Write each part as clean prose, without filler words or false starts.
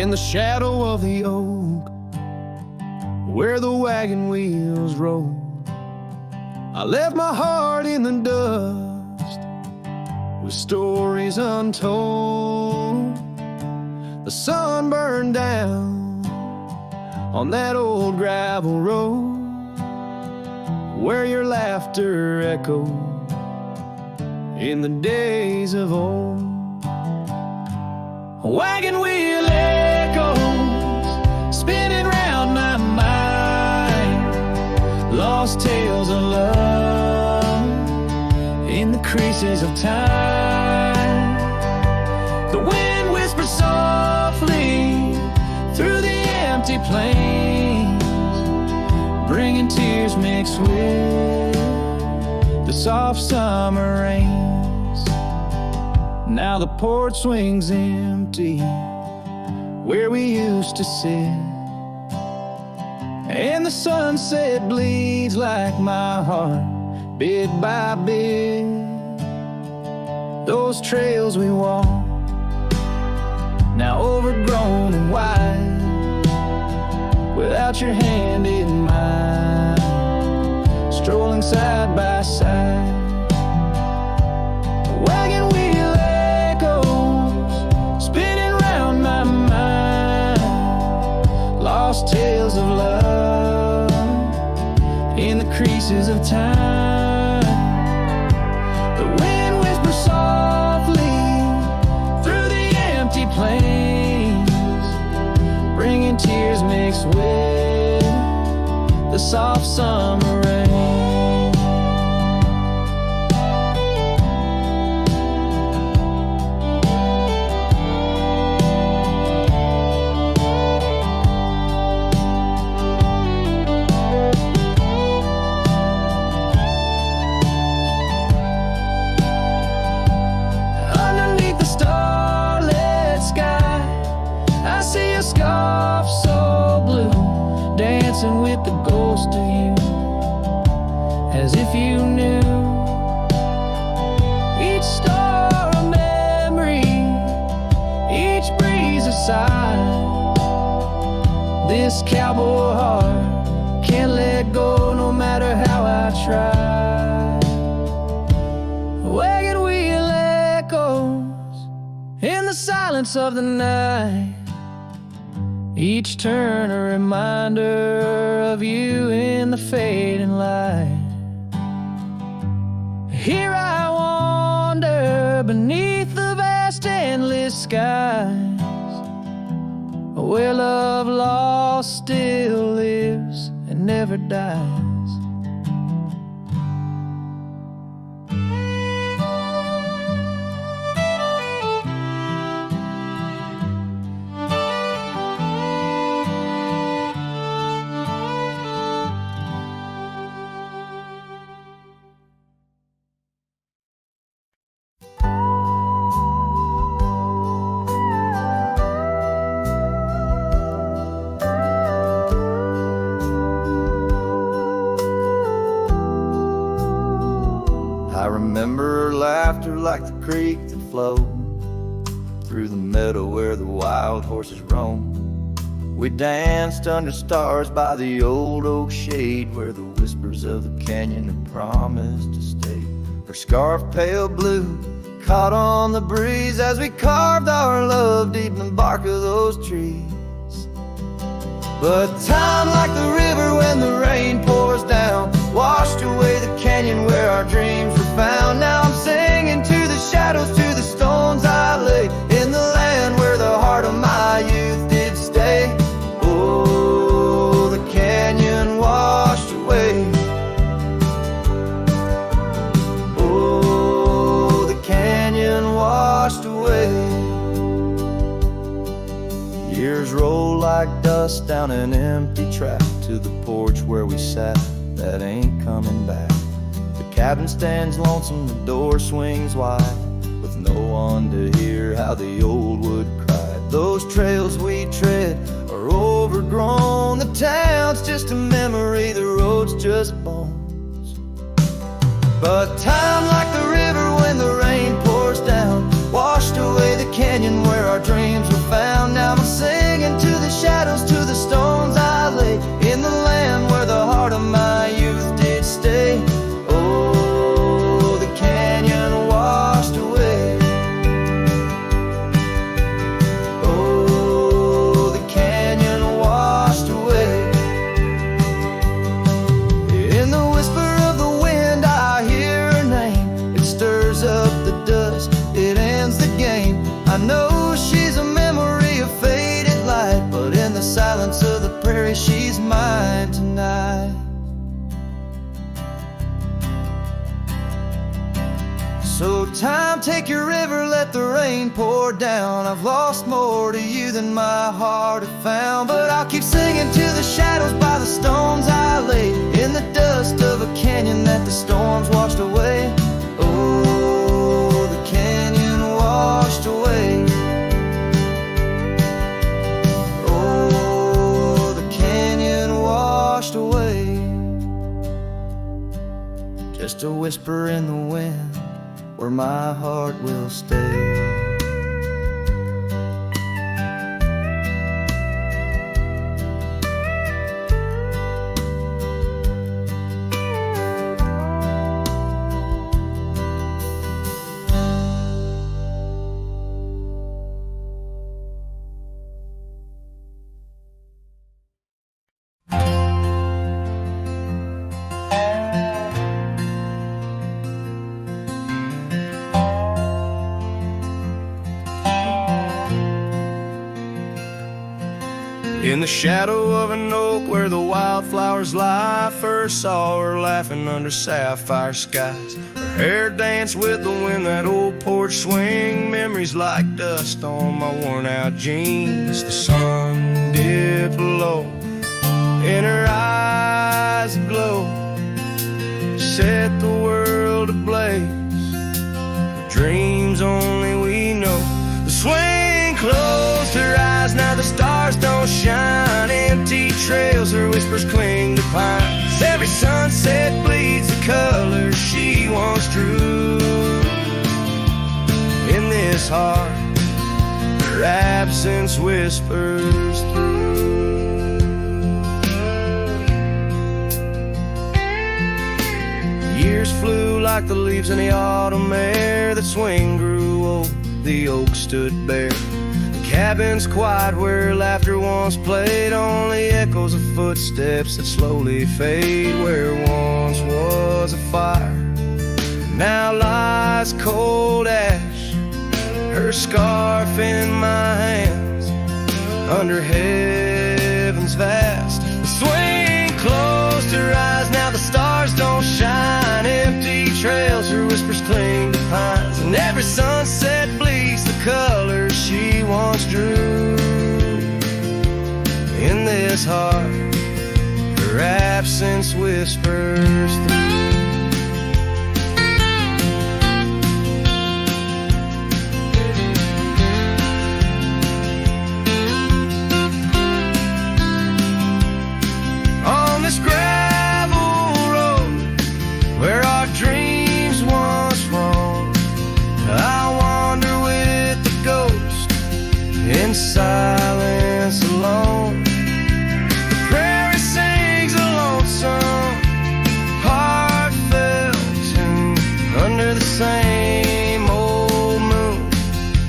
in the shadow of the oak, where the wagon wheels roll. I left my heart in the dust with stories untold. The sun burned down on that old gravel road, where your laughter echoed in the days of old. Wagon wheel echoes spinning round my mind, lost tales of love in the creases of time. The wind whispers softly through the empty plains, bringing tears mixed with the soft summer rains. Now the porch swings empty where we used to sit, and the sunset bleeds like my heart, bit by bit. Those trails we walk, now overgrown and wide, without your hand in mine, strolling side by side. Wagon wheel echoes spinning round my mind, lost tales of love in the creases of time. The wind whispers softly through the empty plains, bringing tears mixed with the soft summer rain. Underneath the starlit sky, I see a scarf so blue, dancing with the ghost of you, as if you knew. Each star a memory, each breeze a sigh. This cowboy heart can't let go no matter how I try. Wagon wheel echoes in the silence of the night, each turn a reminder of you in the fading light. Here I wander beneath the vast endless skies, where love lost still lives and never dies. I remember her laughter like the creek that flowed through the meadow where the wild horses roam. We danced under stars by the old oak shade, where the whispers of the canyon had promised to stay. Her scarf pale blue caught on the breeze as we carved our love deep in the bark of those trees. But time, like the river when the rain pours down, washed away the canyon where our dreams were found. Now I'm singing to the shadows, to the stones I lay, in the land where the heart of my youth did stay. Oh, the canyon washed away. Oh, the canyon washed away. Years roll like dust down an empty track to the porch where we sat, that ain't coming back. The cabin stands lonesome, the door swings wide, with no one to hear how the old wood cried. Those trails we tread are overgrown, the town's just a memory, the road's just bones. But time, like the river when the rain pours down, washed away the canyon where our dreams were found. Now I'm singing to the shadows, to the stones I lay, in the land where the heart of my youth did stay. Oh, the canyon washed away. Oh, the canyon washed away. In the whisper of the wind I hear her name. It stirs up the dust, it ends the game. I know she's a memory of faded light, but in the silence of the prairie she's mine tonight. So time, take your river, let the rain pour down. I've lost more to you than my heart had found, but I'll keep singing to the shadows by the stones I lay, in the dust of a canyon that the storms washed away. Oh, the canyon washed away. Oh, the canyon washed away. Just a whisper in the wind where my heart will stay. In the shadow of an oak where the wildflowers lie, first saw her laughing under sapphire skies. Her hair danced with the wind, that old porch swing. Memories like dust on my worn out jeans. The sun dipped low, in her eyes aglow, set the world ablaze. The dreams only we know. The swing closed her eyes, now the stars don't shine. Empty trails, her whispers cling to pines. Every sunset bleeds the colors she once drew. In this heart, her absence whispers through. Years flew like the leaves in the autumn air. That swing grew old, the oak stood bare. Cabins quiet where laughter once played, only echoes of footsteps that slowly fade. Where once was a fire, now lies cold ash. Her scarf in my hands, under heaven's vast. The swing closed her eyes, now the stars don't shine. Empty trails, her whispers cling to pines. And every sunset bleeds the colors she once drew. In this heart, her absence whispers through. On this gravel road where our dreams once roamed, I wander with the ghost in silence alone. The prairie sings a lonesome, heartfelt tune under the same old moon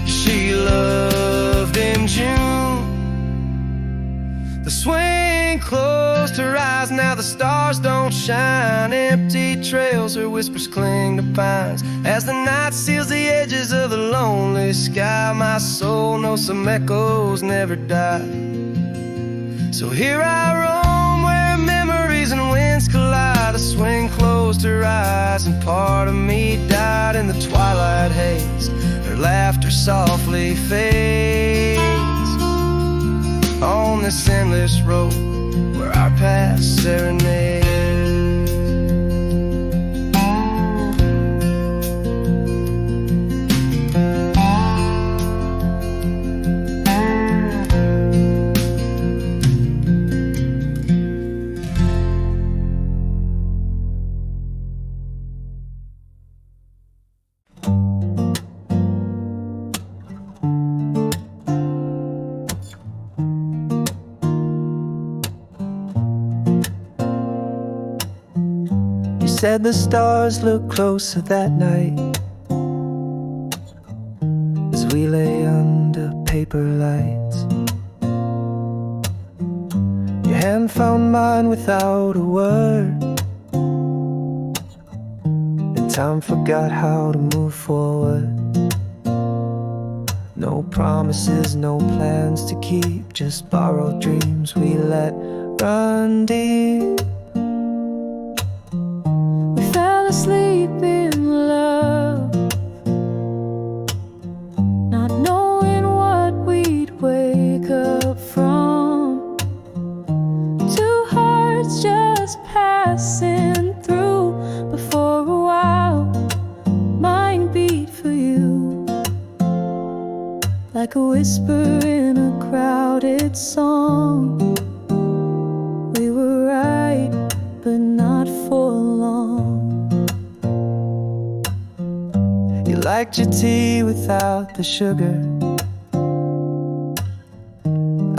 she loved in June. The swing closed her eyes, now the stars don't shine. Empty trails, her whispers cling to pines. As the night seals the edges of the lonely sky, my soul knows some echoes never die. So here I roam where memories and winds collide. The swing closed her eyes and part of me died in the twilight haze. Her laughter softly fades on this endless road where our past serenade. said the stars looked closer that night as we lay under paper lights. Your hand found mine without a word, and time forgot how to move forward. No promises, no plans to keep, just borrowed dreams we let run deep. We fell asleep in love, not knowing what we'd wake up from. Two hearts just passing through, but for a while mine beat for you, like a whisper in a crowded song. We were right, but not for long. You liked your tea without the sugar.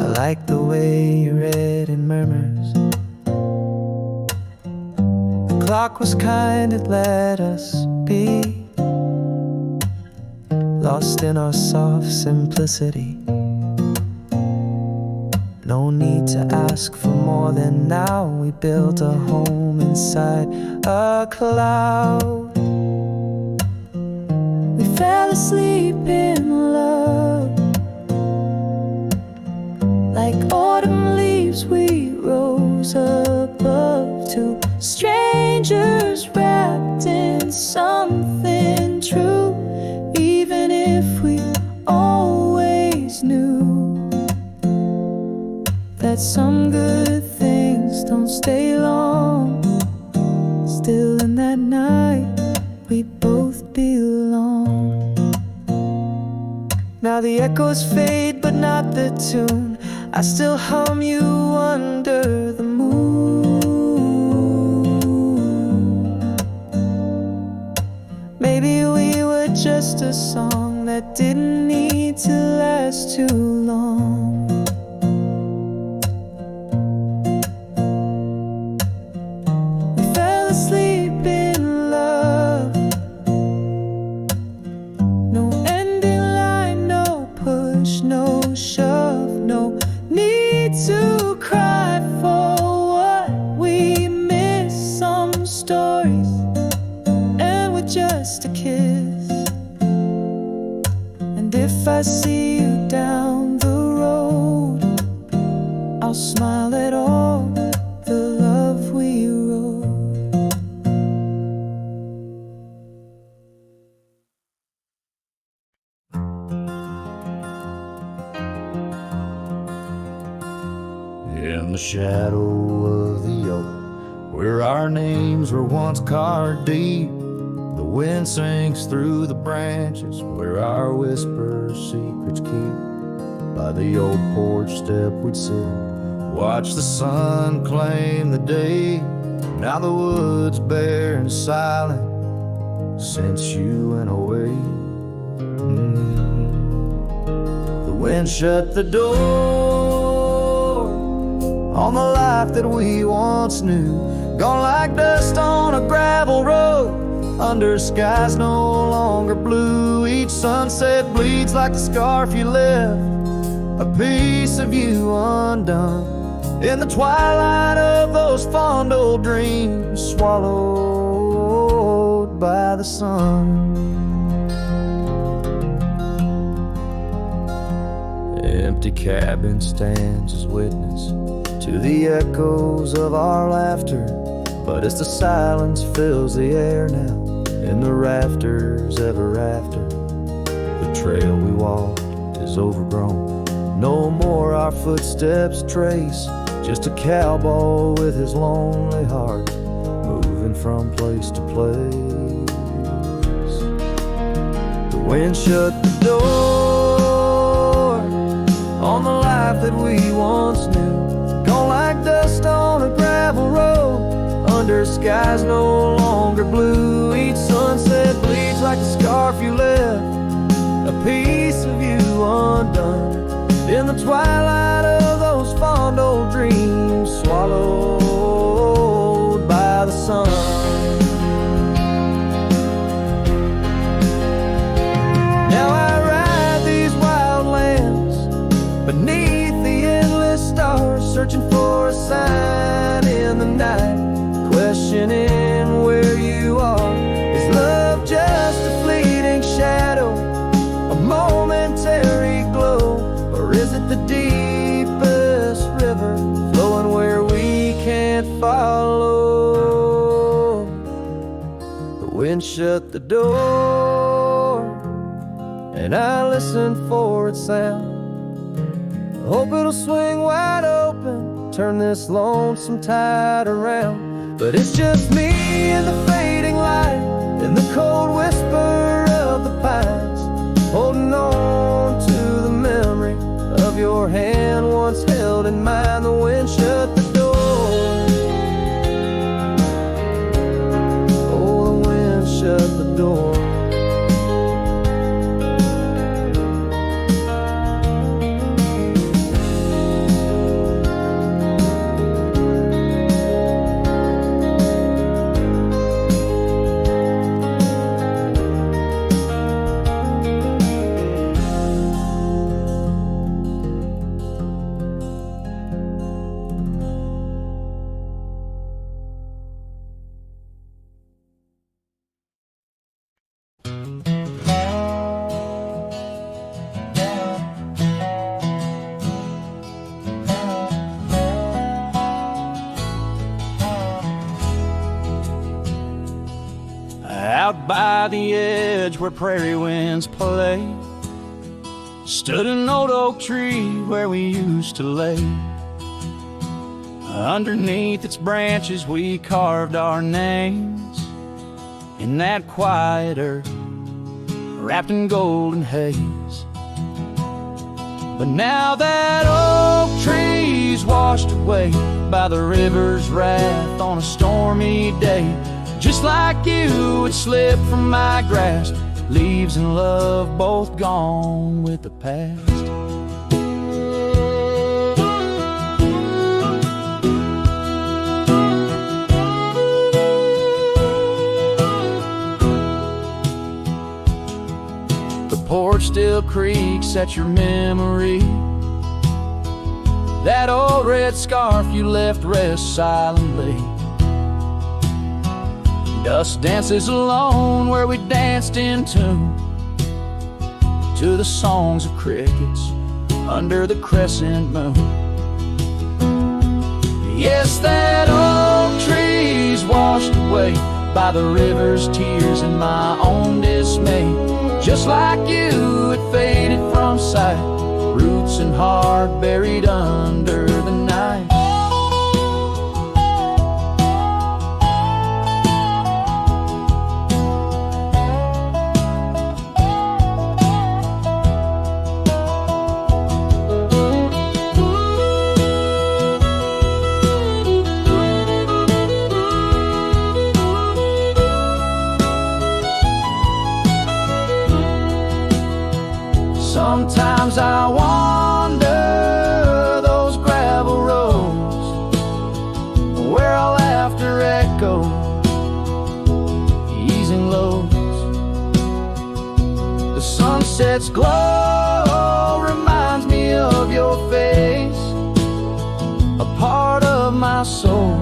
I liked the way you read in murmurs. The clock was kind, it let us be lost in our soft simplicity. No need to ask for more than now. We built a home inside a cloud. We fell asleep in love, like autumn leaves we rose above. Two strangers wrapped in something true, even if we always knew that some good things don't stay long. Still in that night, we both belong. Now the echoes fade, but not the tune. I still hum you under the moon. Maybe we were just a song that didn't need to last too long. We fell asleep in love. No ending line, no push, no shove, no need to cry for what we miss. Some stories end with just a kiss. And if I see you down the road, I'll smile at all the love we wrote. In the shadow of the oak, where our names were once carved deep, the wind sinks through the branches, where our whispers secrets keep. By the old porch step we'd sit, watch the sun claim the day. Now the wood's bare and silent since you went away. The wind shut the door on the life that we once knew, gone like dust on a gravel road, under skies no longer blue. Each sunset bleeds like the scarf you left, a piece of you undone. In the twilight of those fond old dreams, swallowed by the sun. Empty cabin stands as witness to the echoes of our laughter, but as the silence fills the air now, in the rafters ever after, the trail we walked is overgrown. No more our footsteps trace, just a cowboy with his lonely heart, moving from place to place. The wind shut the door on the life that we once knew, gone like dust on a gravel road, under skies no longer blue. Each sunset bleeds like the scarf you left, a piece of you undone. In the twilight of those fond old dreams, swallowed by the sun. searching for a sign in the night, questioning where you are. Is love just a fleeting shadow, a momentary glow? Or is it the deepest river flowing where we can't follow? The wind shut the door and I listened for its sound. Hope it'll swing wide open, turn this lonesome tide around. But it's just me and the fading light and the cold whisper of the pines, holding on to the memory of your hand once held in mine. The wind shut the door. Oh, the wind shut the door. Out by the edge where prairie winds play stood an old oak tree where we used to lay. Underneath its branches we carved our names in that quiet earth wrapped in golden haze. But now that oak tree's washed away by the river's wrath on a stormy day. Just like you, it slipped from my grasp, leaves and love both gone with the past. The porch still creaks at your memory. That old red scarf you left rests silently. Dust dances alone where we danced in tune to the songs of crickets under the crescent moon. Yes, that old tree's washed away by the river's tears and my own dismay. Just like you, it faded from sight, roots and heart buried under the night. Sometimes I wander those gravel roads where our laughter echoes, easing lows. The sunset's glow reminds me of your face, a part of my soul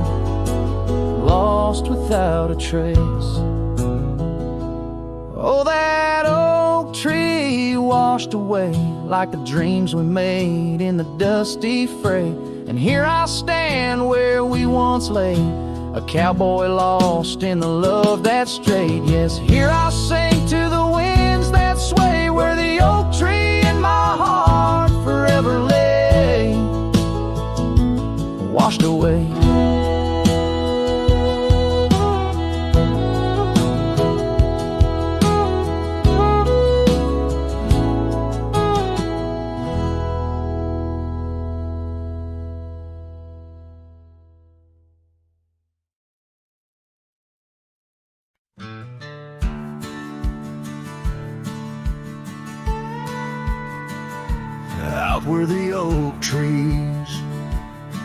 lost without a trace. Oh, that oak tree washed away like the dreams we made in the dusty fray. And here I stand where we once lay, a cowboy lost in the love that strayed. Yes, here I sing to the winds that sway where the oak tree in my heart forever lay, washed away. Out where the oak trees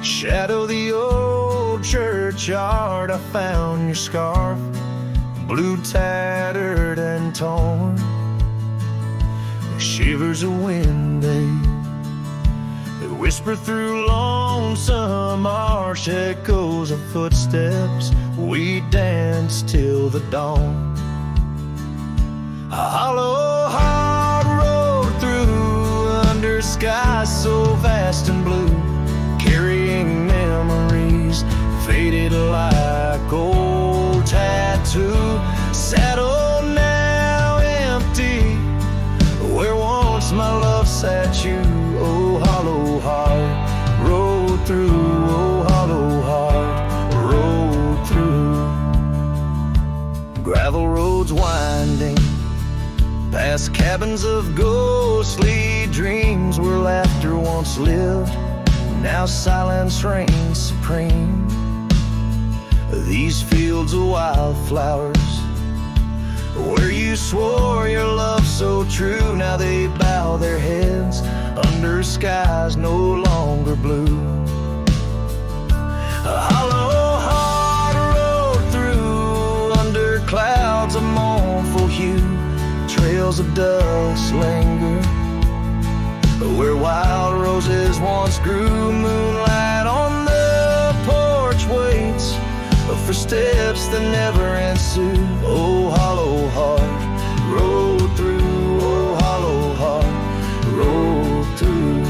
shadow the old churchyard, I found your scarf, blue, tattered and torn. The shivers of wind, they whisper through lonesome marsh echoes of footsteps. We danced till the dawn. A hollow heart rode through under skies so vast and blue, carrying memories faded like old tattoo. Saddle now empty, where once my love sat you. Oh, hollow heart rode through. Oh, hollow heart rode through. Gravel roads winding past cabins of ghostly dreams, where laughter once lived, now silence reigns supreme. These fields of wildflowers, where you swore your love so true, now they bow their heads under skies no longer blue. A hollow heart rode through under clouds of mournful hue. Trails of dust linger where wild roses once grew. Moonlight on the porch waits for steps that never ensue. Oh, hollow heart rode through. Oh, hollow heart rode through.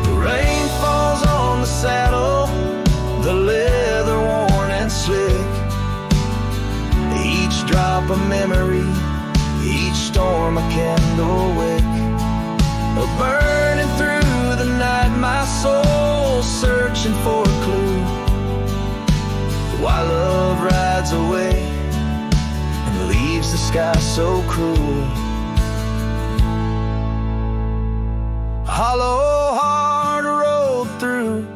The rain falls on the saddle, the leather worn and slick. Each drop a memory, each storm a candle wick. Burning through the night, my soul searching for a clue, while love rides away and leaves the sky so cruel. Hollow heart rode through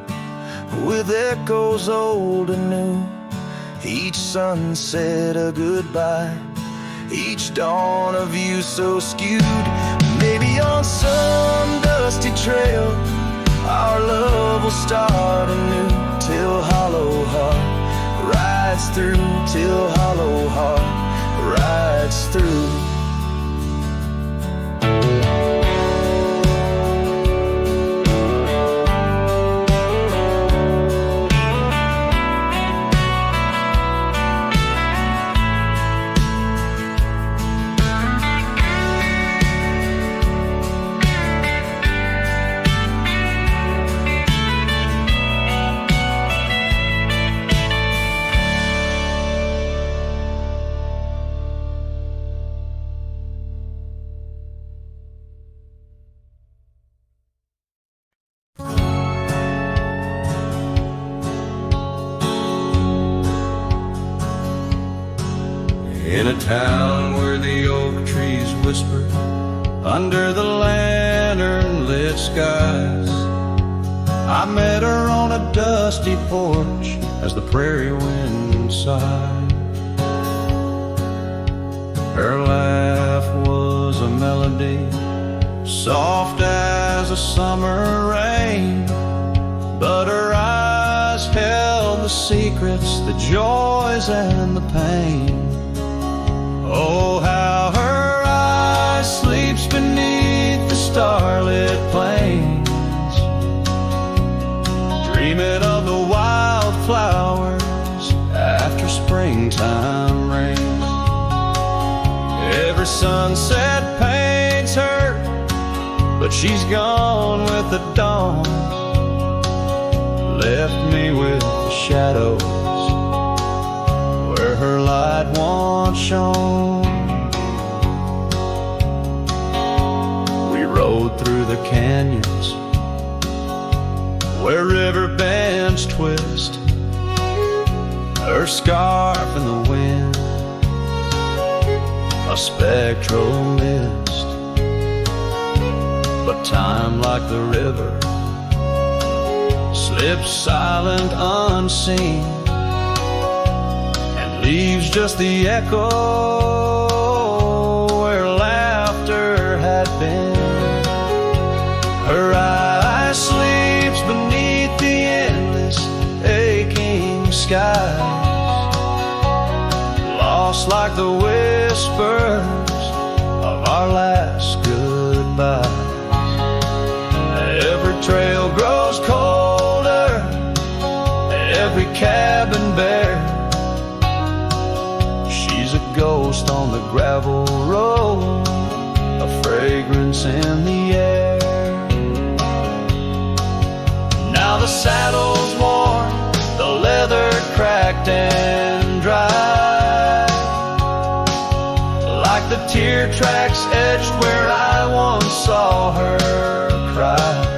with echoes old and new. Each sunset a goodbye, each dawn a view so skewed. Maybe on some dusty trail our love will start anew, till hollow heart rides through, till hollow heart rides through. In a town where the oak trees whisper under the lantern-lit skies, I met her on a dusty porch as the prairie wind sighed. Her laugh was a melody, soft as a summer rain, but her eyes held the secrets, the joys and the pain. Oh, how her eyes sleeps beneath the starlit plains, dreaming of the wildflowers after springtime rain. Every sunset paints her, but she's gone with the dawn, left me with the shadows where her light once shone. We rode through the canyons where river bends twist, her scarf in the wind, a spectral mist. But time, like the river, slips silent, unseen, leaves just the echo where laughter had been. Her eye sleeps beneath the endless aching skies, lost like the whispers of our last goodbyes. every cabin bare. She's a ghost on the gravel road, a fragrance in the air. Now the saddle's worn, the leather cracked and dry, like the tear tracks etched where I once saw her cry.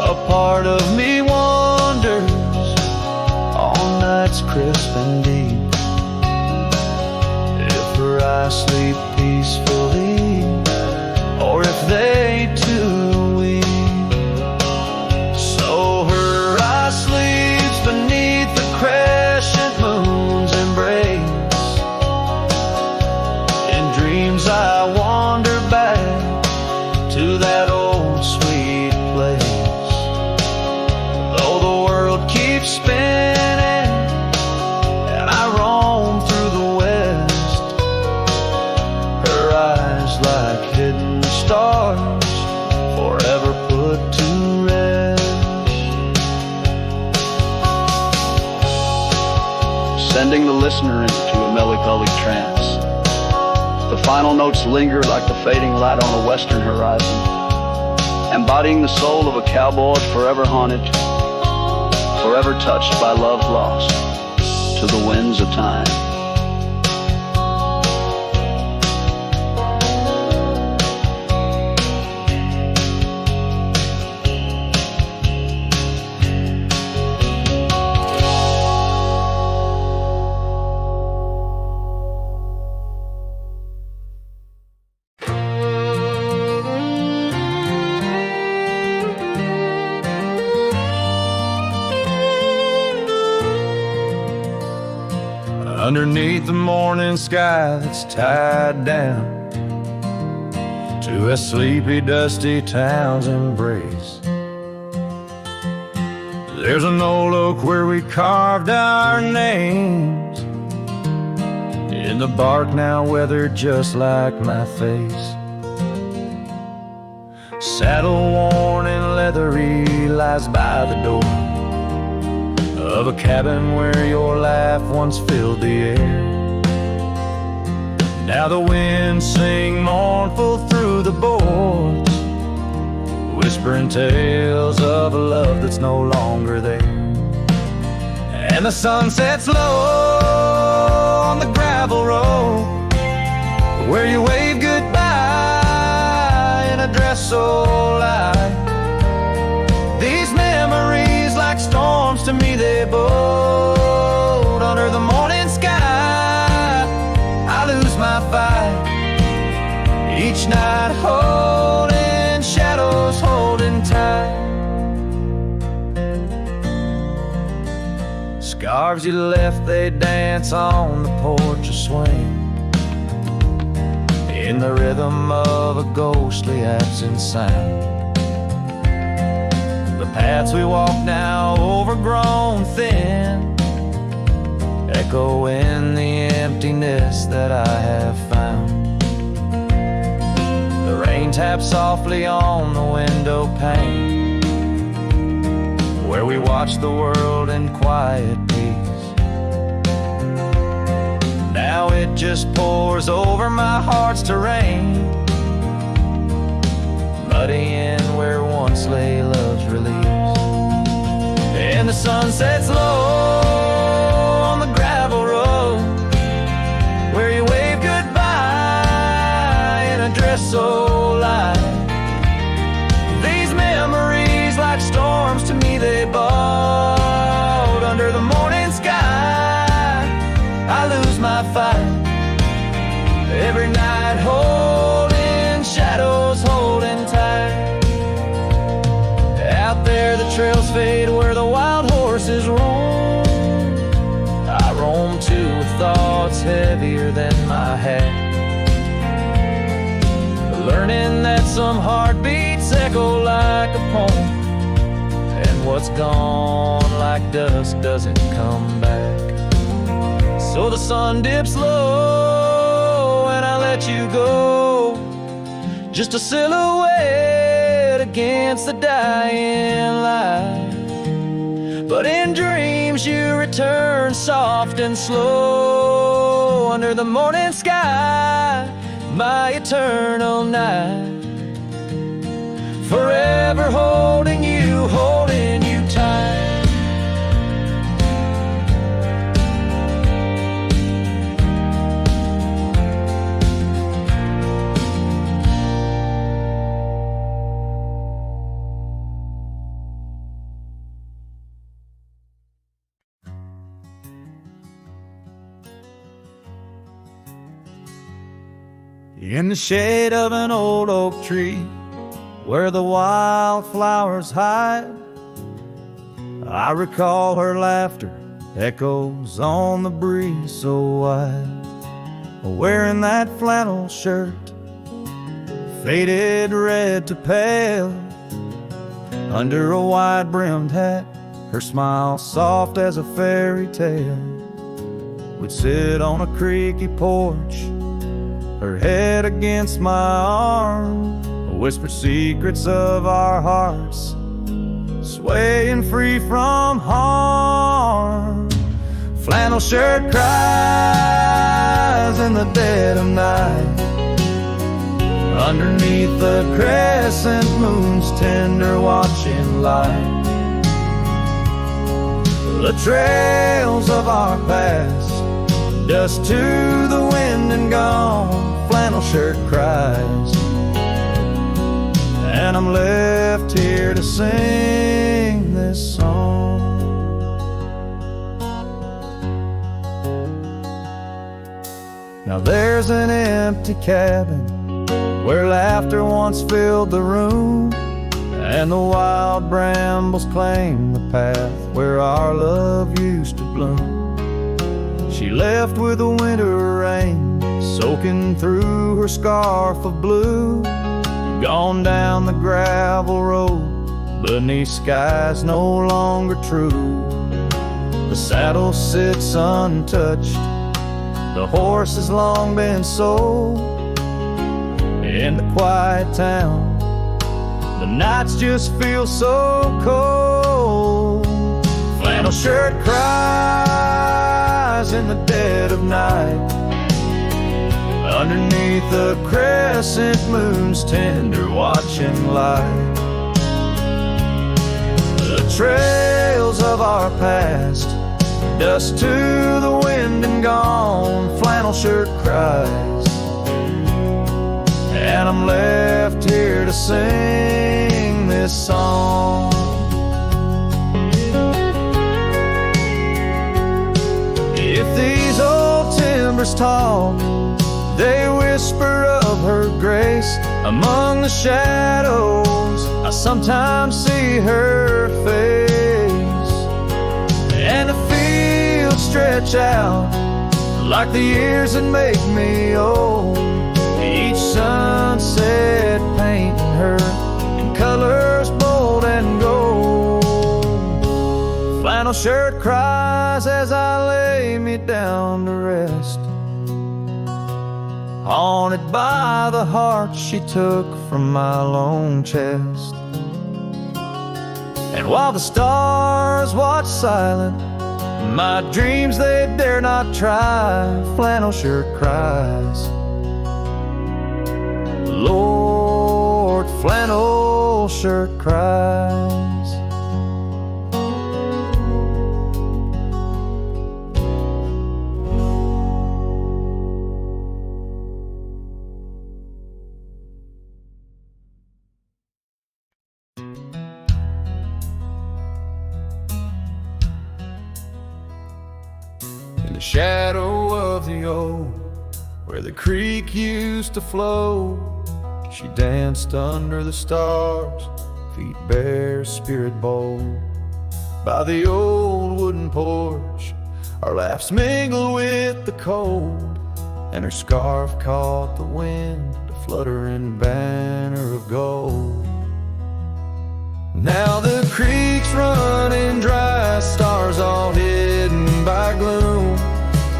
A part of me wonders on nights crisp and deep if her eyes sleep peacefully or if they too weep. So her eye sleeps beneath the crescent moon's embrace. In dreams I wander back to that old sweet place. Though the world keeps spinning and I roam through the west, her eyes like hidden stars forever put to rest. Sending the listener into a melancholy trance. The final notes linger like the fading light on a western horizon, embodying the soul of a cowboy forever haunted, forever touched by love lost to the winds of time. Underneath the morning sky that's tied down to a sleepy, dusty town's embrace, there's an old oak where we carved our names in the bark, now weathered just like my face. Saddle worn and leathery lies by the door of a cabin where your laugh once filled the air. Now the winds sing mournful through the boards, whispering tales of a love that's no longer there. And the sun sets low on the gravel road where you wave goodbye in a dress so light. These memories like storms to me, they bold under the morning sky. I lose my fight each night, holding shadows, holding tight. Scarves you left, they dance on the porch, a swing in the rhythm of a ghostly absent sound. The paths we walk now overgrown thin, echo in the emptiness that I have found. The rain taps softly on the window pane where we watch the world in quiet peace. Now it just pours over my heart's terrain, muddying where once lay love's release. And the sun sets low on the gravel road where you wave goodbye in a dress so light. These memories like storms to me, they bowed under the morning sky. I lose my fight every night, holding shadows, holding tight. Out there the trails fade where the wild horses roam. I roam too with thoughts heavier than my hat, learning that some heartbeats echo like a poem, and what's gone like dust doesn't come back. So the sun dips low and I let you go, just a silhouette against the dying light. But in soft and slow under the morning sky, my eternal night. Forever holding you tight. In the shade of an old oak tree, where the wildflowers hide, I recall her laughter echoes on the breeze so wide. Wearing that flannel shirt, faded red to pale, under a wide-brimmed hat, her smile soft as a fairy tale. We'd sit on a creaky porch, her head against my arm, whisper secrets of our hearts, swaying free from harm. Flannel shirt cries in the dead of night, underneath the crescent moon's tender watching light. The trails of our past, dust to the wind and gone. Flannel shirt cries, and I'm left here to sing this song. Now there's an empty cabin where laughter once filled the room, and the wild brambles claim the path where our love used to bloom. She left with the winter rain soaking through her scarf of blue, gone down the gravel road beneath skies no longer true. The saddle sits untouched, the horse has long been sold. In the quiet town, the nights just feel so cold. Flannel shirt cries in the dead of night, underneath the crescent moon's tender watching light. The trails of our past, dust to the wind and gone. Flannel shirt cries, and I'm left here to sing this song. If these old timbers talk, they whisper of her grace. Among the shadows, I sometimes see her face, and the fields stretch out like the years that make me old. Each sunset painting her in colors bold and gold. Flannel shirt cries as I lay me down to rest, haunted by the heart she took from my lone chest. And while the stars watch silent, my dreams they dare not try. Flannel shirt cries, Lord, flannel shirt cries. In the shadow of the old, where the creek used to flow, she danced under the stars, feet bare, spirit bold. By the old wooden porch, our laughs mingled with the cold, and her scarf caught the wind, a fluttering banner of gold. Now the creek's running dry, stars all hidden by gloom.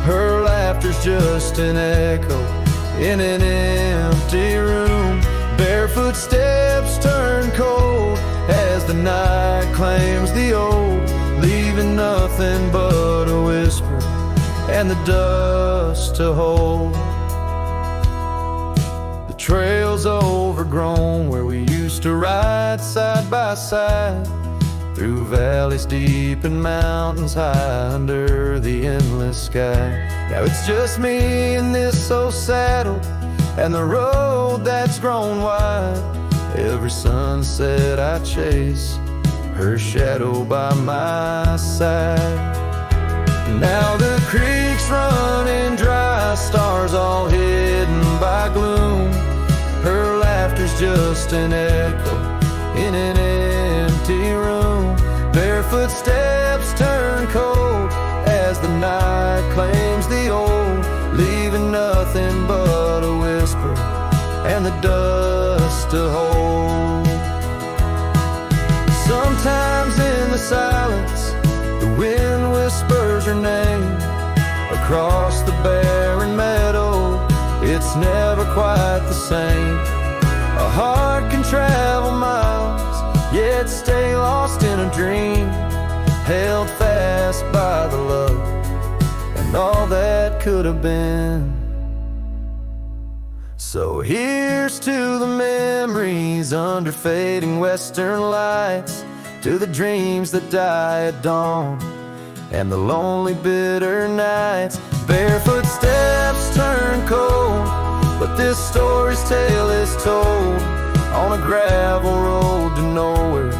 Her laughter's just an echo in an empty room. Barefoot steps turn cold as the night claims the old, leaving nothing but a whisper and the dust to hold. The trail's overgrown where we used to ride side by side, through valleys deep and mountains high under the endless sky. Now it's just me in this old saddle and the road that's grown wide. Every sunset I chase, her shadow by my side. Now the creek's running dry, stars all hidden by gloom. Her laughter's just an echo in an empty room. Barefoot steps turn cold as the night claims the old, leaving nothing but a whisper and the dust to hold. Sometimes in the silence, the wind whispers her name. Across the barren meadow, it's never quite the same. A heart can travel miles, yet stay lost in a dream, held fast by the love and all that could have been. So here's to the memories under fading western lights, to the dreams that die at dawn and the lonely bitter nights. Barefoot steps turn cold, but this story's tale is told on a gravel road to nowhere,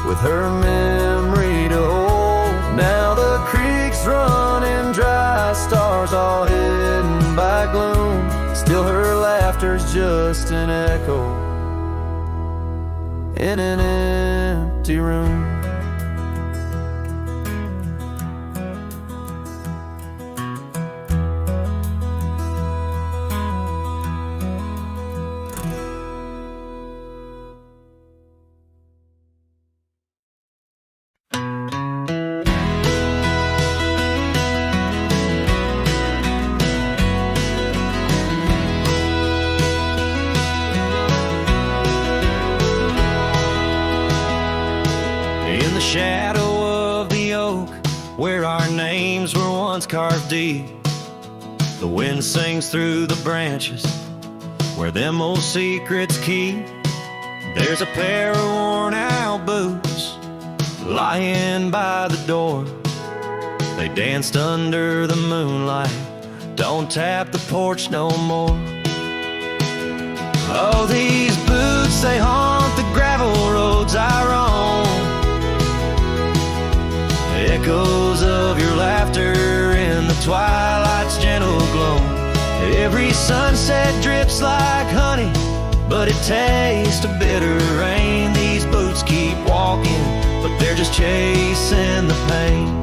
with her memory to hold. Now the creek's running dry, stars all hidden by gloom. Still her laughter's just an echo in an empty room. Shadow of the oak, where our names were once carved deep, the wind sings through the branches, where them old secrets keep. There's a pair of worn out boots lying by the door. They danced under the moonlight, don't tap the porch no more. Oh, these boots, they haunt the gravel roads I roam. Echoes of your laughter in the twilight's gentle glow. Every sunset drips like honey, but it tastes of bitter rain. These boots keep walking, but they're just chasing the pain.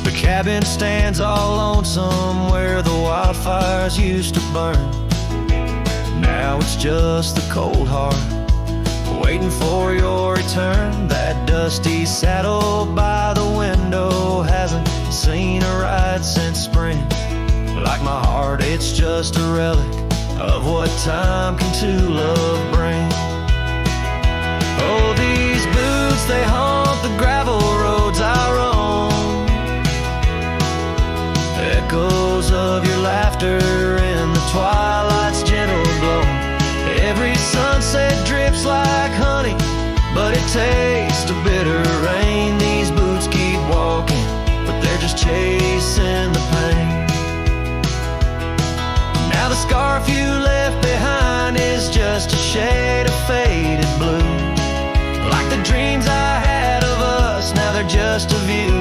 The cabin stands all lonesome where the wildfires used to burn. Now it's just the cold heart waiting for your return. That dusty saddle by the window hasn't seen a ride since spring. Like my heart, it's just a relic of what time can to love bring. Oh, these boots, they haunt the gravel roads I roam. Echoes of your laughter in the twilight's gentle glow. Every sunset drips like honey, but it tastes of bitter rain. These boots keep walking, but they're just chasing the pain. Now the scarf you left behind is just a shade of faded blue. Like the dreams I had of us, now they're just a view.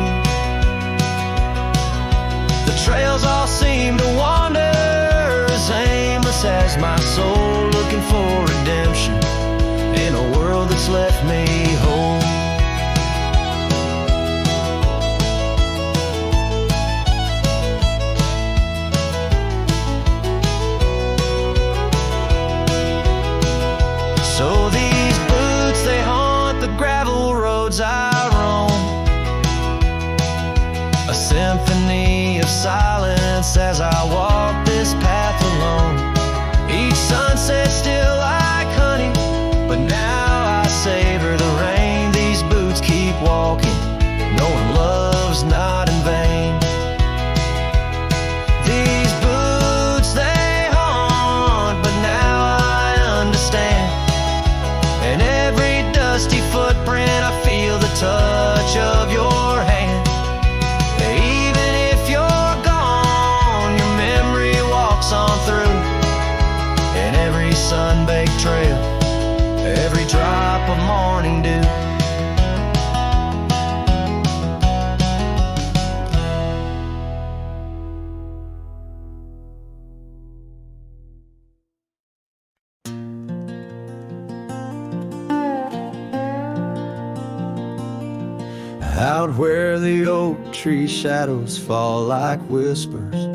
The trails all seem to wander as aimless as my soul, looking for redemption in a world that's left me whole. So these boots, they haunt the gravel roads I roam. A symphony of silence as I walk this path alone. Each sunset still like honey, but now I savor the rain. of morning dew. Out where the oak tree shadows fall like whispers,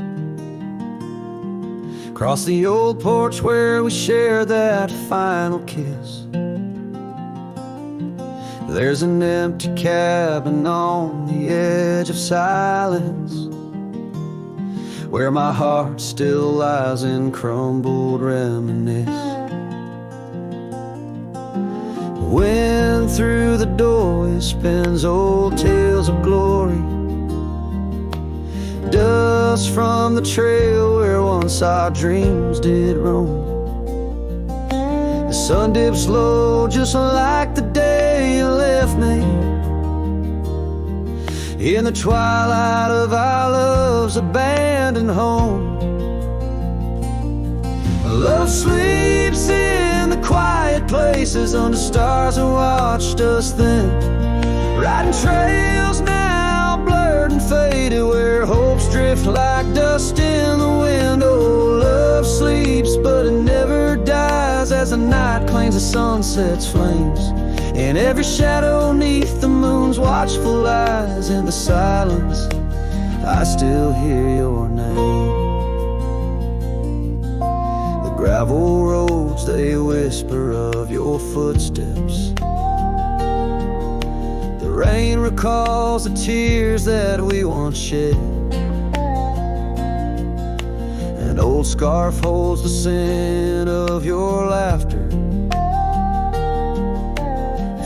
across the old porch where we shared that final kiss, there's an empty cabin on the edge of silence, where my heart still lies in crumbled reminisce. Wind through the doorway spins old tales of glory, dust from the trail where once our dreams did roam. The sun dips low just like the day you left me, in the twilight of our love's abandoned home. Love sleeps in the quiet places under stars that watched us then, riding trails now blurred and faded where hopes drift like dust in the wind. Oh, love sleeps but it never dies as the night claims the sunset's flames, in every shadow neath the moon's watchful eyes. In the silence I still hear your name. Gravel roads, they whisper of your footsteps. The rain recalls the tears that we once shed. An old scarf holds the scent of your laughter,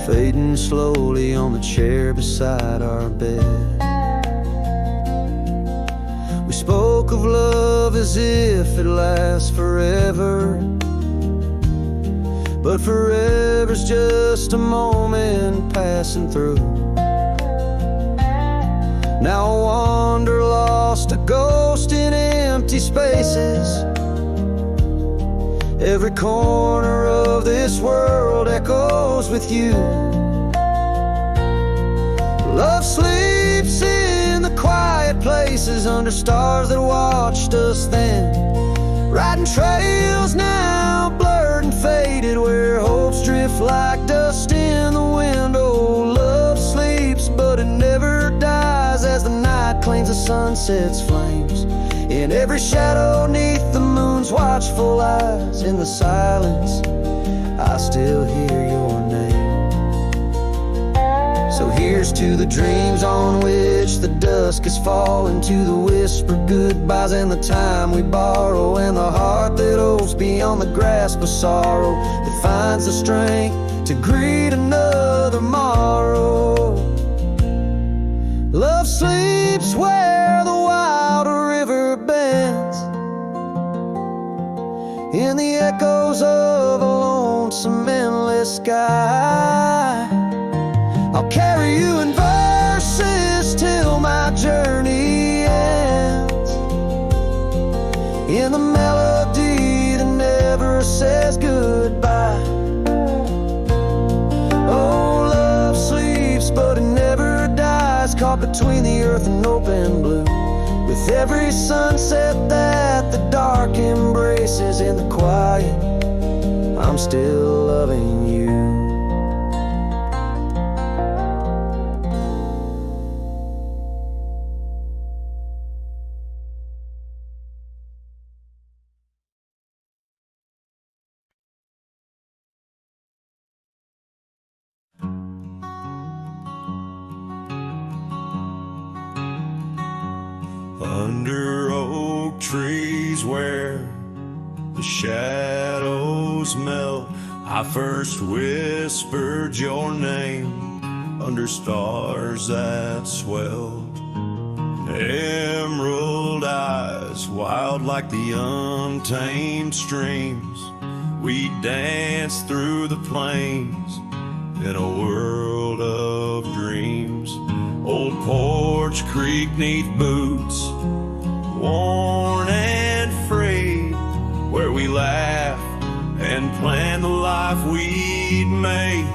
fading slowly on the chair beside our bed. Spoke of love as if it lasts forever, but forever's just a moment passing through. Now I wander lost, a ghost in empty spaces. Every corner of this world echoes with you. Love sleeps in the quiet places under stars that watched us then, riding trails now blurred and faded where hopes drift like dust in the wind. Oh, love sleeps but it never dies as the night claims the sunset's flames, in every shadow neath the moon's watchful eyes. In the silence I still hear your name. So here's to the dreams on which the dusk is falling, to the whispered goodbyes and the time we borrow, and the heart that hopes beyond the grasp of sorrow, that finds the strength to greet another morrow. Love sleeps where the wild river bends, in the echoes of a lonesome endless sky. I'll carry you in verses till my journey ends, in the melody that never says goodbye. Oh, love sleeps but it never dies, caught between the earth and open blue, with every sunset that the dark embraces. In the quiet I'm still loving you. Under oak trees where the shadows melt, I first whispered your name under stars that swelled. Emerald eyes, wild like the untamed streams, we danced through the plains in a world of dreams. Old porch creek neath boots, worn and frayed, where we laughed and planned the life we'd made.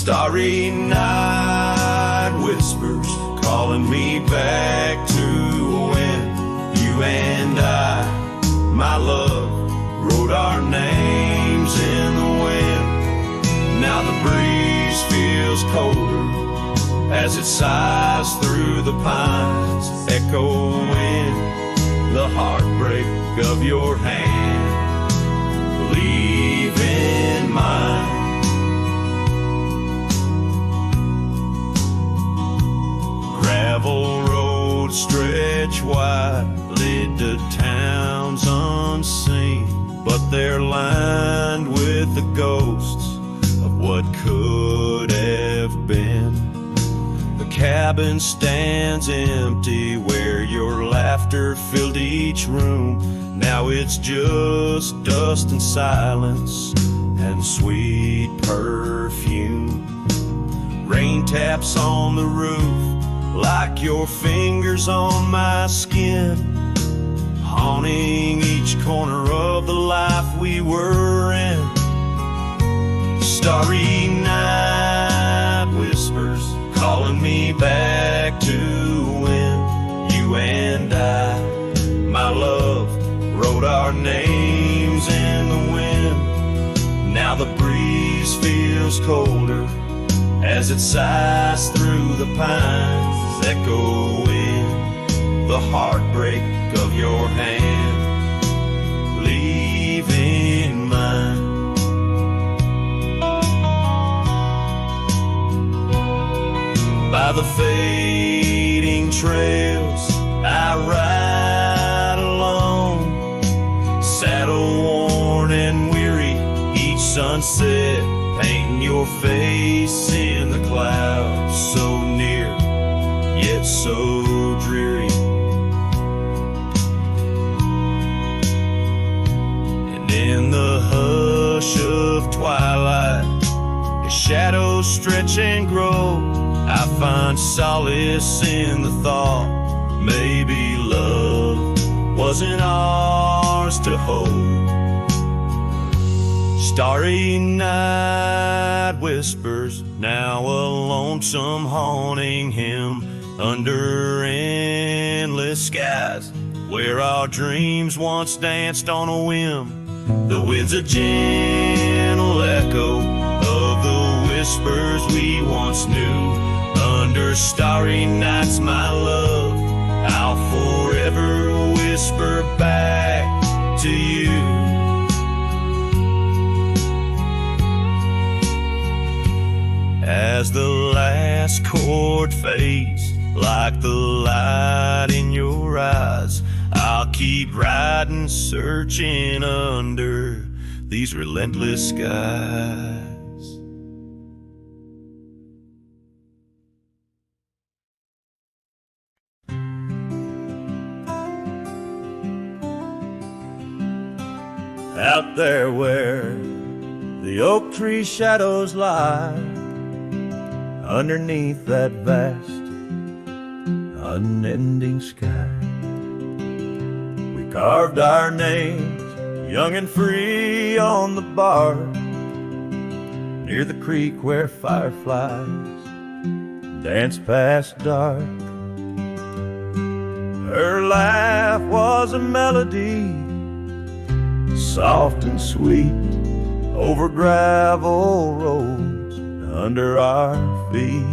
Starry night whispers calling me back to when you and I, my love, wrote our names in the wind. Now the breeze feels colder as it sighs through the pines, echoing the heartbreak of your hand, leaving mine. Gravel roads stretch wide, lead to towns unseen, but they're lined with the ghosts of what could have been. The cabin stands empty where your laughter filled each room. Now it's just dust and silence and sweet perfume. Rain taps on the roof like your fingers on my skin, haunting each corner of the life we were in. Starry night whispers calling me back to when you and I, my love, wrote our names in the wind. Now the breeze feels colder as it sighs through the pines, echoing the heartbreak of your hand, leaving mine. By the fading trails I ride alone, saddle worn and weary, each sunset painting your face in the clouds, so near yet so dreary. And in the hush of twilight, as shadows stretch and grow, I find solace in the thought maybe love wasn't ours to hold. Starry night whispers, now a lonesome haunting him under endless skies, where our dreams once danced on a whim. The wind's a gentle echo of the whispers we once knew. Under starry nights, my love, I'll forever whisper back to you. As the last chord fades, like the light in your eyes, I'll keep riding, searching under these relentless skies. Out there where the oak tree shadows lie, underneath that vast, unending sky, we carved our names, young and free, on the bar, near the creek where fireflies dance past dark. Her laugh was a melody, soft and sweet, over gravel roads under our feet.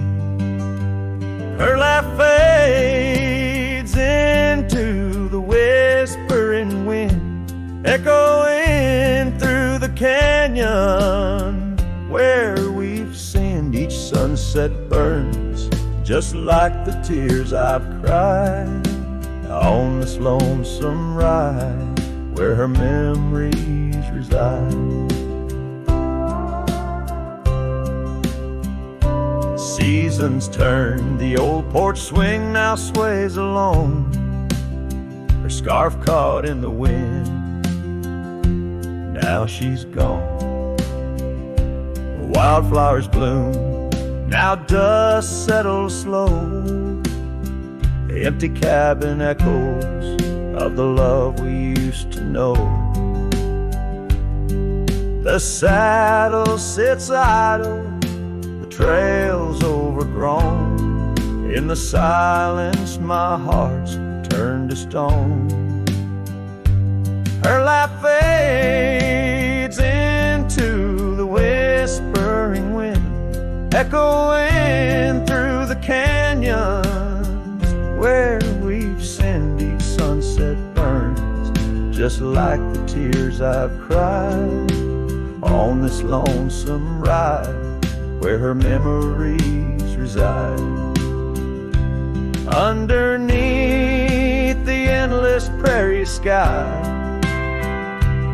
Her laugh fades into the whispering wind, echoing through the canyon where we've sinned. Each sunset burns just like the tears I've cried on this lonesome ride where her memories reside. Seasons turn, the old porch swing now sways alone, her scarf caught in the wind, now she's gone. Wildflowers bloom, now dust settles slow, the empty cabin echoes of the love we used to know. The saddle sits idle, trails overgrown. In the silence my heart's turned to stone. Her laugh fades into the whispering wind, echoing through the canyons where we've sinned. Each sunset burns just like the tears I've cried on this lonesome ride where her memories reside. Underneath the endless prairie sky,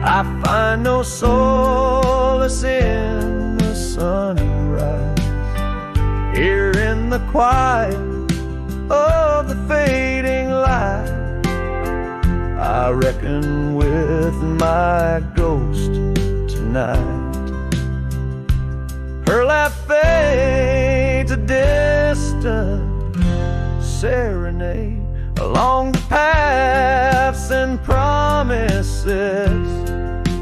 I find no solace in the sunrise. Here in the quiet of the fading light, I reckon with my ghost tonight. Her laugh fades a distant serenade along the paths and promises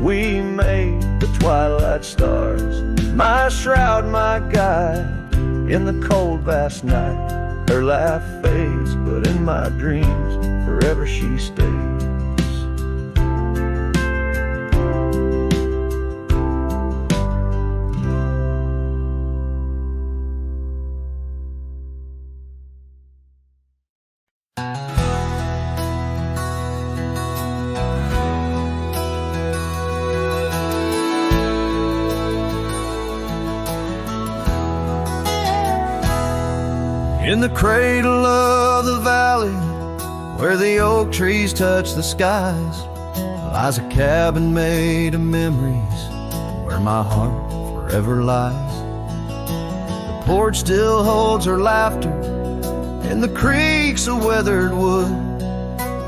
we made. The twilight stars, my shroud, my guide in the cold vast night. Her laugh fades, but in my dreams forever she stays. In the cradle of the valley, where the oak trees touch the skies, lies a cabin made of memories, where my heart forever lies. The porch still holds her laughter in the creaks of weathered wood,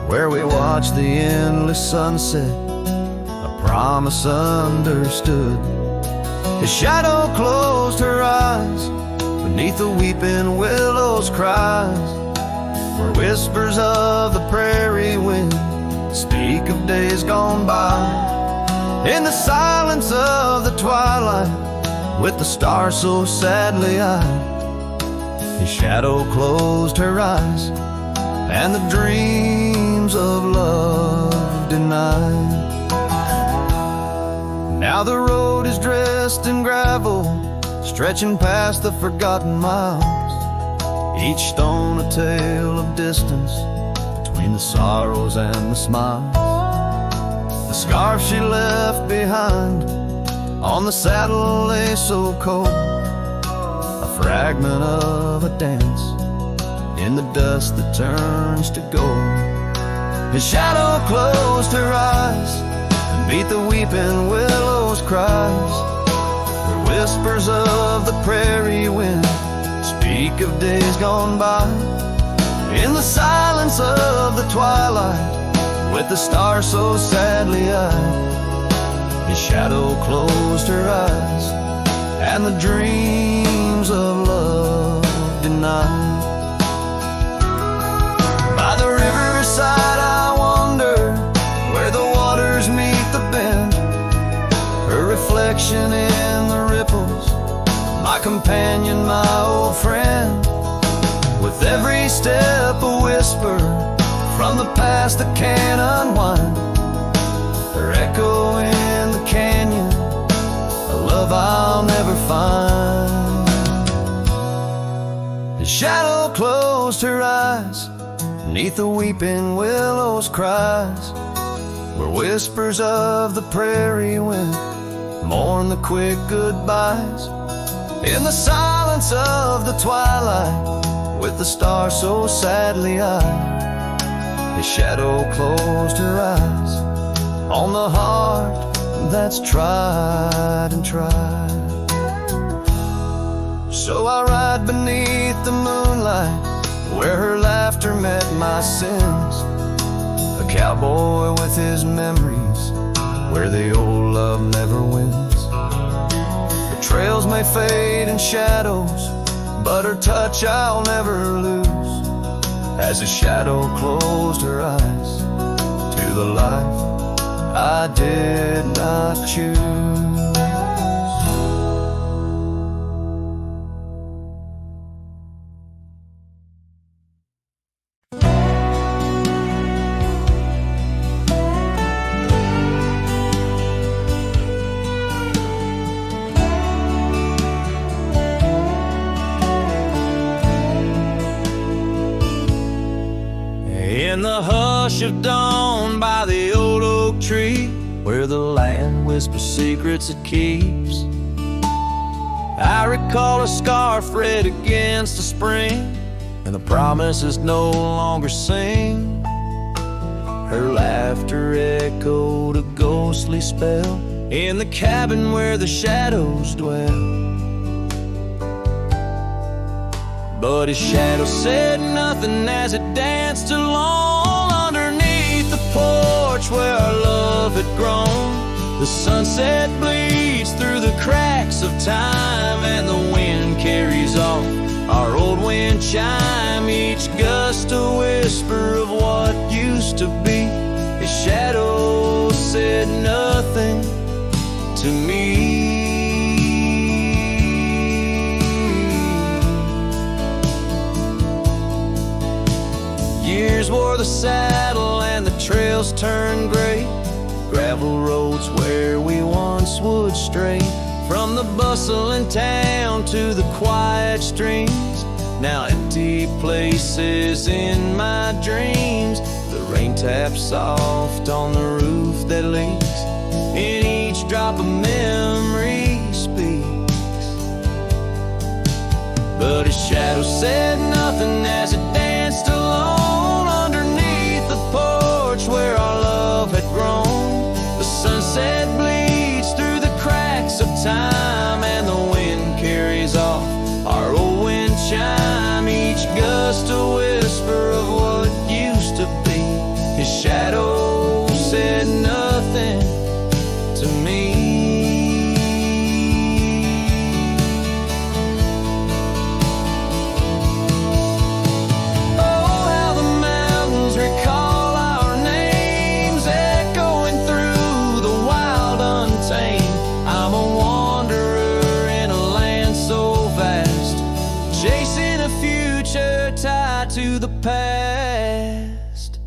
where we watch the endless sunset, a promise understood. His shadow closed her eyes beneath the weeping willows' cries, where whispers of the prairie wind speak of days gone by. In the silence of the twilight, with the stars so sadly eyed, his shadow closed her eyes, and the dreams of love denied. Now the road is dressed in gravel, stretching past the forgotten miles, each stone a tale of distance between the sorrows and the smiles. The scarf she left behind on the saddle lay so cold, a fragment of a dance in the dust that turns to gold. His shadow closed her eyes and beat the weeping willows' cries, whispers of the prairie wind speak of days gone by. In the silence of the twilight, with the stars so sadly eyed, his shadow closed her eyes, and the dreams of love denied. By the riverside I wander, where the waters meet the bend, her reflection in the ripples, my companion, my old friend. With every step a whisper from the past that can't unwind, her echo in the canyon, a love I'll never find. His shadow closed her eyes beneath the weeping willows' cries, where whispers of the prairie wind mourn the quick goodbyes. In the silence of the twilight, with the stars so sadly eyed, his shadow closed her eyes on the heart that's tried and tried. So I ride beneath the moonlight, where her laughter met my sins, a cowboy with his memories, where the old love never wins. The trails may fade in shadows, but her touch I'll never lose, as a shadow closed her eyes to the life I did not choose. hush of dawn by the old oak tree, where the land whispers secrets it keeps. I recall a scarf red against the spring, and the promises no longer sing. Her laughter echoed a ghostly spell in the cabin where the shadows dwell. But his shadow said nothing as it danced alone underneath the porch where our love had grown. The sunset bleeds through the cracks of time, and the wind carries off our old wind chime. Each gust a whisper of what used to be. His shadow said nothing to me. Years wore the saddle and the trails turned gray, gravel roads where we once would stray. From the bustling town to the quiet streams, now empty places in my dreams. The rain taps soft on the roof that leaks, in each drop of memory speaks. But his shadow said nothing as it danced alone underneath the porch where our love had grown. The sunset bleeds through the cracks of time, and the wind carries off our old wind chime. Each gust a whisper of what used to be. His shadow said nothing to me. Oh, how the mountains recall our names, echoing through the wild untamed. I'm a wanderer in a land so vast, chasing a future tied to the past.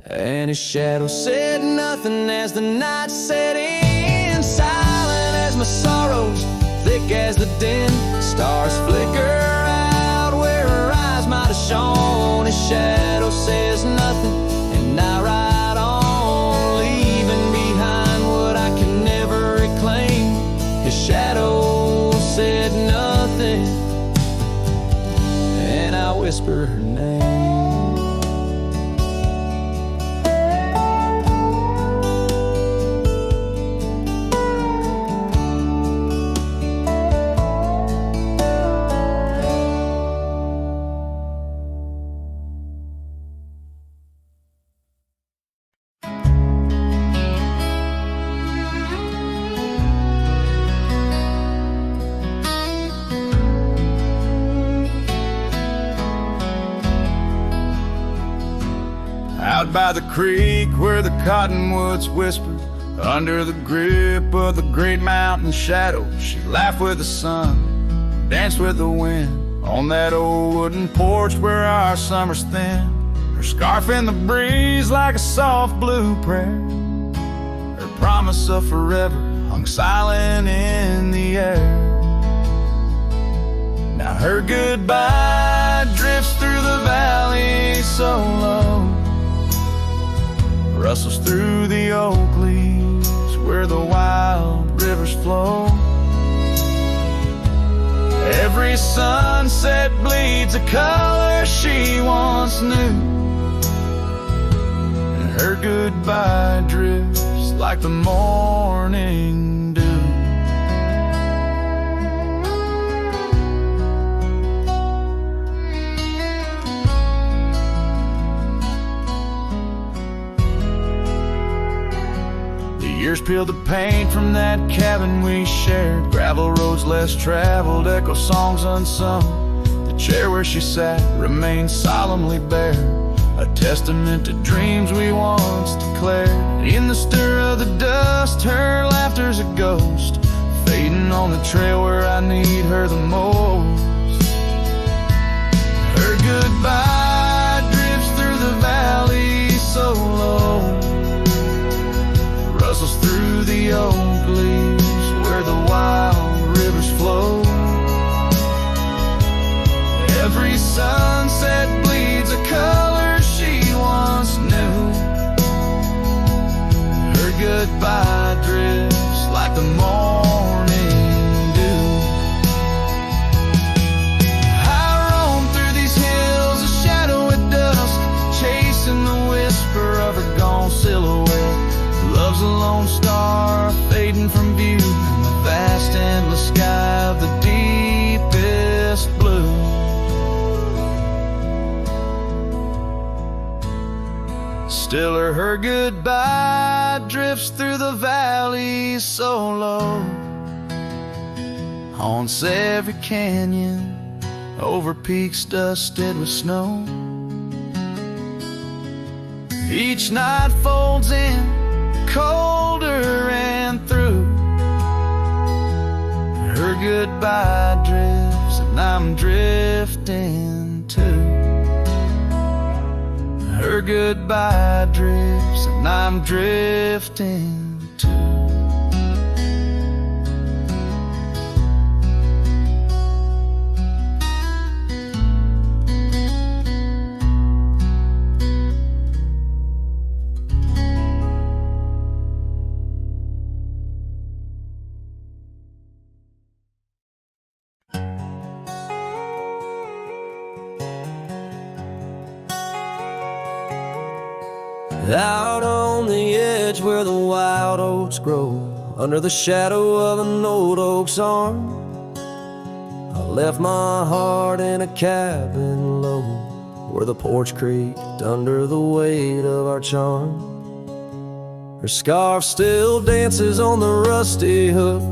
And his shadow said nothing as the night set in, silent as my sorrows, thick as the din. Stars flicker out where her eyes might have shone. His shadow says nothing, and I ride on, leaving behind what I can never reclaim. His shadow said nothing, and I whisper her name. Out by the creek where the cottonwoods whispered, under the grip of the great mountain shadow, she laughed with the sun, danced with the wind, on that old wooden porch where our summer's thin. Her scarf in the breeze like a soft blue prayer, her promise of forever hung silent in the air. Now her goodbye drifts through the valley so low, rustles through the oak leaves where the wild rivers flow. Every sunset bleeds a color she once knew, and her goodbye drifts like the morning dew. Years peeled the paint from that cabin we shared, gravel roads less traveled, echo songs unsung. The chair where she sat remained solemnly bare, a testament to dreams we once declared. In the stir of the dust, her laughter's a ghost, fading on the trail where I need her the most. Her goodbye drifts through the valley so low, rustles through the oak leaves where the wild rivers flow. Every sunset bleeds a color she once knew, in view in the vast endless sky of the deepest blue. Still her goodbye drifts through the valleys so low, haunts every canyon, over peaks dusted with snow. Each night folds in colder and through. Her goodbye drifts and I'm drifting too. Her goodbye drifts and I'm drifting too. Out on the edge where the wild oats grow, under the shadow of an old oak's arm, I left my heart in a cabin low, where the porch creaked under the weight of our charm. Her scarf still dances on the rusty hook,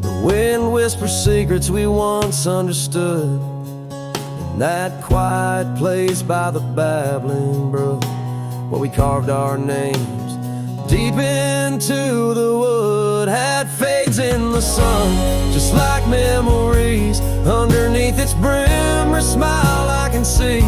the wind whispers secrets we once understood. In that quiet place by the babbling brook, where we carved our names deep into the wood, had fades in the sun, just like memories. Underneath its brim, her smile I can see.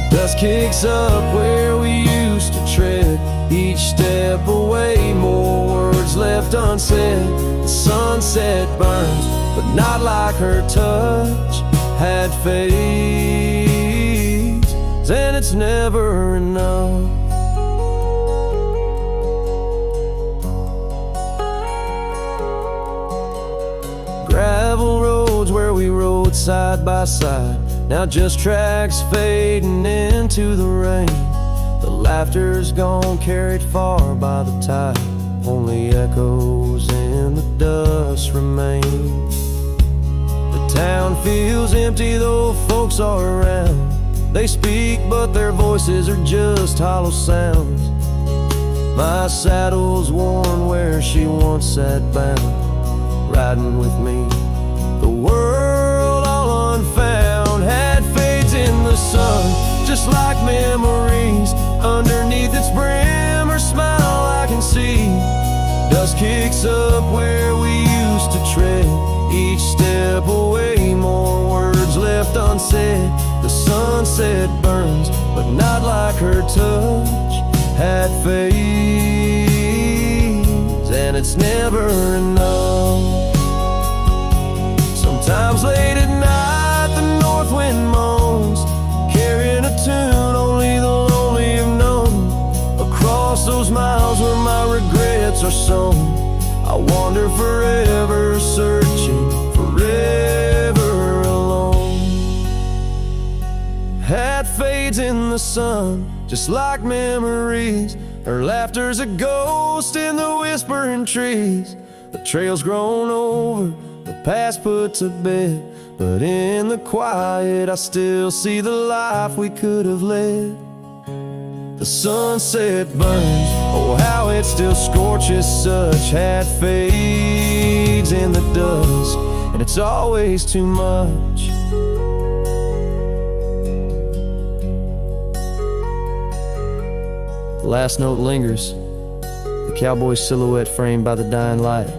Dust kicks up where we used to tread, each step away, more words left unsaid. The sunset burns, but not like her touch had fades, and it's never enough. Gravel roads where we rode side by side, now just tracks fading into the rain. The laughter's gone, carried far by the tide, only echoes in the dust remain. The town feels empty though folks are around. They speak but their voices are just hollow sounds. My saddle's worn where she once sat bound, riding with me, the world all unfound, had fades in the sun, just like memories. Underneath its brim, her smile I can see. Dust kicks up where we used to tread, each step away, more words left unsaid. The sunset burns, but not like her touch had fades, and it's never enough. Sometimes late at night the north wind moans, carrying a tune only the lonely have known. Across those miles where my regrets are sown, I wander forever, searching, forever alone. Had fades in the sun, just like memories. Her laughter's a ghost in the whispering trees. The trail's grown over, the past put to bed, but in the quiet I still see the life we could have led. The sunset burns, oh how it still scorches such, had fades in the dust, and it's always too much. The last note lingers, the cowboy's silhouette framed by the dying light.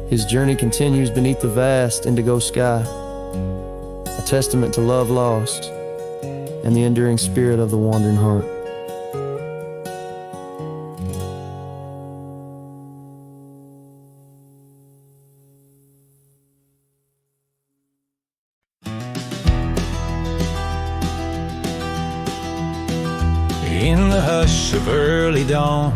His journey continues beneath the vast indigo sky, a testament to love lost and the enduring spirit of the wandering heart. In the hush of early dawn,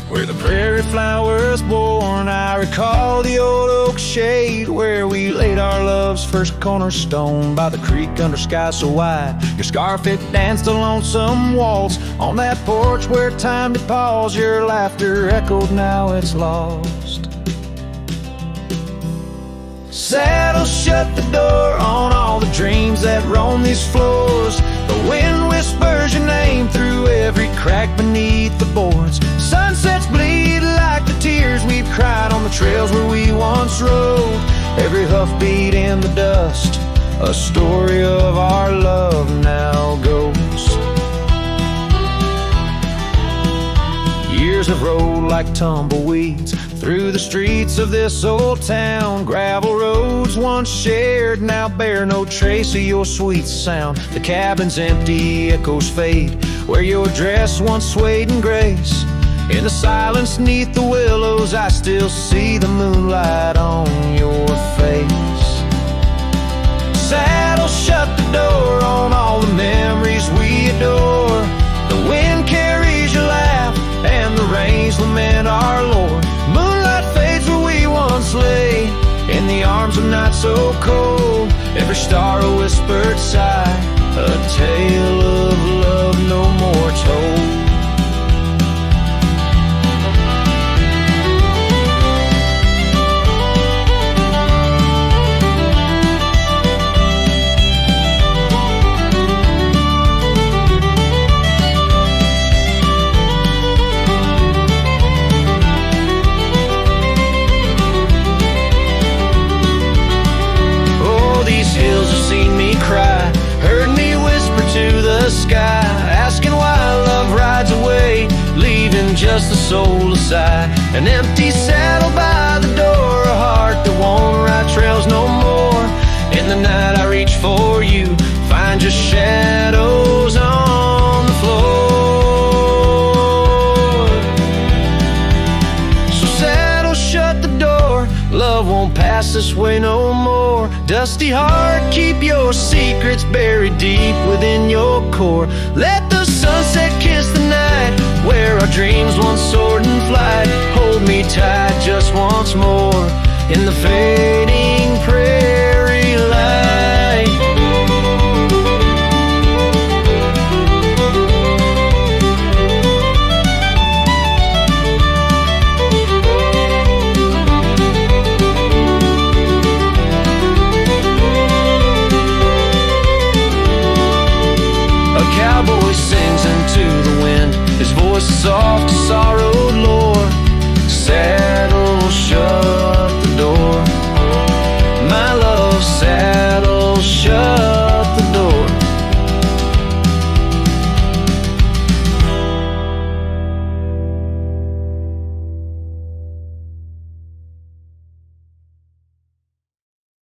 where the prairie flowers born, I recall the old oak shade where we laid our love's first cornerstone. By the creek under sky so wide, your scarf it danced a lonesome waltz. On that porch where time did pause, your laughter echoed, now it's lost. Saddle shut the door on all the dreams that roam these floors. The wind whispers your name through every crack beneath the boards. Sunsets bleed like the tears we've cried on the trails where we once rode. Every hoofbeat in the dust, a story of our love now goes. Years have rolled like tumbleweeds through the streets of this old town. Gravel roads once shared now bear no trace of your sweet sound. The cabin's empty, echoes fade where your dress once swayed in grace. In the silence neath the willows, I still see the moonlight on your face. Saddle shut the door on all the memories we adore. The wind carries your laugh and the rains lament our Lord. Moonlight fades where we once lay in the arms of night so cold. Every star a whispered sigh, a tale of love no more told. Sky, asking why love rides away, leaving just the soul aside. An empty saddle by the door, a heart that won't ride trails no more. In the night I reach for you, find just shadows on the floor. So saddle shut the door, love won't pass this way no more. Dusty heart, keep your secrets buried deep within your core. Let the sunset kiss the night where our dreams once soared in flight. Hold me tight just once more in the fading prairie light. Cowboy sings into the wind, his voice soft as sorrow